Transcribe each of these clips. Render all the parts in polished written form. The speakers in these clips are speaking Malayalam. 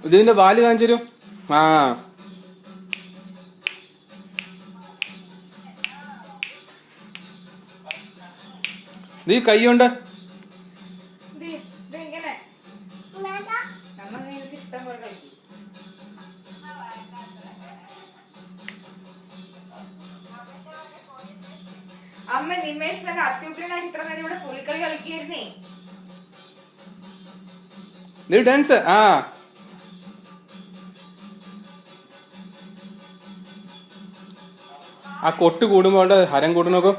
ഇതിന്റെ വാല് കാണിച്ചു തരും. ആ നീ കൈയുണ്ട് അമ്മ നിമേഷ് തന്നെ അത്യുഗ്രനായിട്ട് ഇത്ര നേരം ഇവിടെ പുലിക്കളി കളിക്കായിരുന്നേ. നീ ഡാൻസ് ആ കൊട്ട് കൂടുമ്പോ ഹരം കൂടുന്നോക്കോ.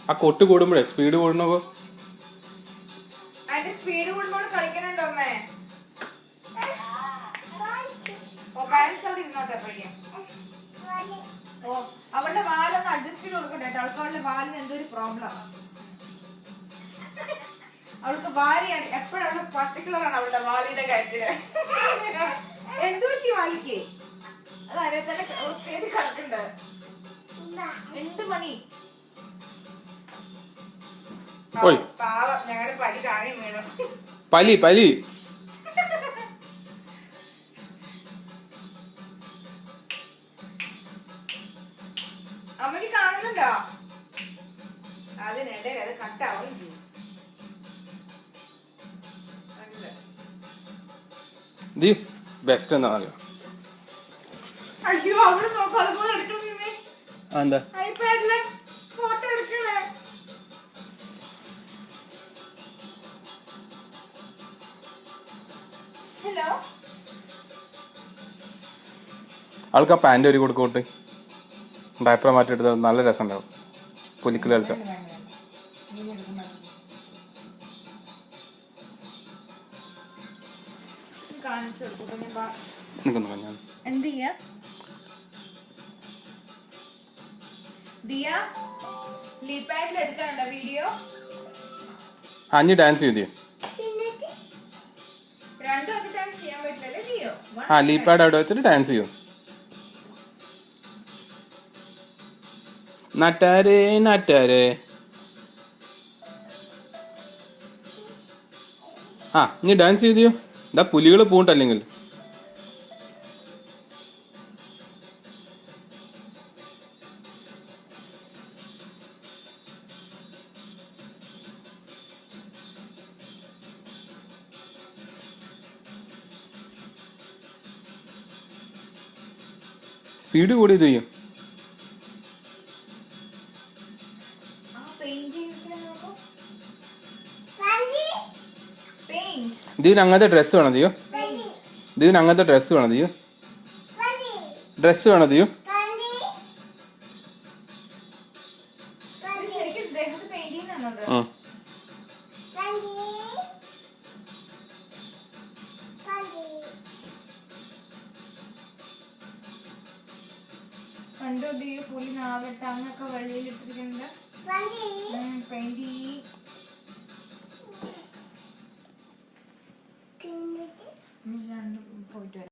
ആ കൊട്ട് കൂടുമ്പോഴേ സ്പീഡ് കൂടുന്നോക്കോ. അതിന്റെ സ്പീഡ് കൂടുമ്പോൾ കളിക്കണുണ്ടോ അമ്മേ? ഓ പാരൻസ് അവിടെ ഇരുന്നോട്ടെ എപ്പോഴേക്കും. ഓ അവളുടെ വാലൊന്ന് അഡ്ജസ്റ്റ് ചെയ്ത് കൊടുക്കട്ടെ. അവൾക്ക് അവളുടെ വാലിന് എന്തൊരു പ്രോബ്ലം. അവൾക്ക് വാരിയാണ് എപ്പോഴും അവളുടെ പർട്ടിക്കുലർ ആണ് അവളുടെ വാലിയുടെ കാര്യത്തില്. എന്തു പറ്റി വാലിക്ക്? അത് അരെ തന്നെ കറക്കുണ്ട്. എന്ത് മണി പാവം ഞങ്ങളുടെ പലി താഴെ വീണു. പലി പലി അമ്മക്ക് കാണുന്നുണ്ടോ? അതിനിടയിൽ അത് കട്ടാവുകയും ചെയ്യും. ബെസ്റ്റ് എന്നാ പറയാ. അയ്യോ അവിടെ നോക്കൂ, അതുപോലെ എടുക്കണം നിമേഷ്. എന്താ ഐപാഡില് ഫോട്ടോ എടുക്കണേ. ഹലോ ആൾക്ക് ആ പാന്റ് ഒരു കൊടുക്കോട്ടെ. ഡയപ്പർ മാറ്റിയെടുത്ത നല്ല രസം ഉണ്ടാവും പുലിക്കൽ കളിച്ച. വീഡിയോ അഞ്ഞ് ഡാൻസ് ചെയ്തേ. ആ ലീപാഡ് അവിടെ വെച്ചിട്ട് ഡാൻസ് ചെയ്യും. നാട്ടാരേ നാട്ടാരേ. ആ നീ ഡാൻസ് ചെയ്തിയോ. ഇതാ പുലികള് പൂണ്ടല്ലെങ്കിൽ സ്പീഡ് കൂടി ഇത് ചെയ്യും. ഇതിന് അങ്ങനത്തെ ഡ്രസ്സ് വേണം ദിയോ. ഇതിന് അങ്ങനത്തെ ഡ്രസ്സ് വേണം ദിയോ. ഡ്രസ്സ് വേണം ദിയോ. കണ്ടോ പുലി നാവട്ട അങ്ങൊക്കെ വെള്ളിയിലിട്ടിരിക്കുന്നുണ്ട്. പെയിന്റ്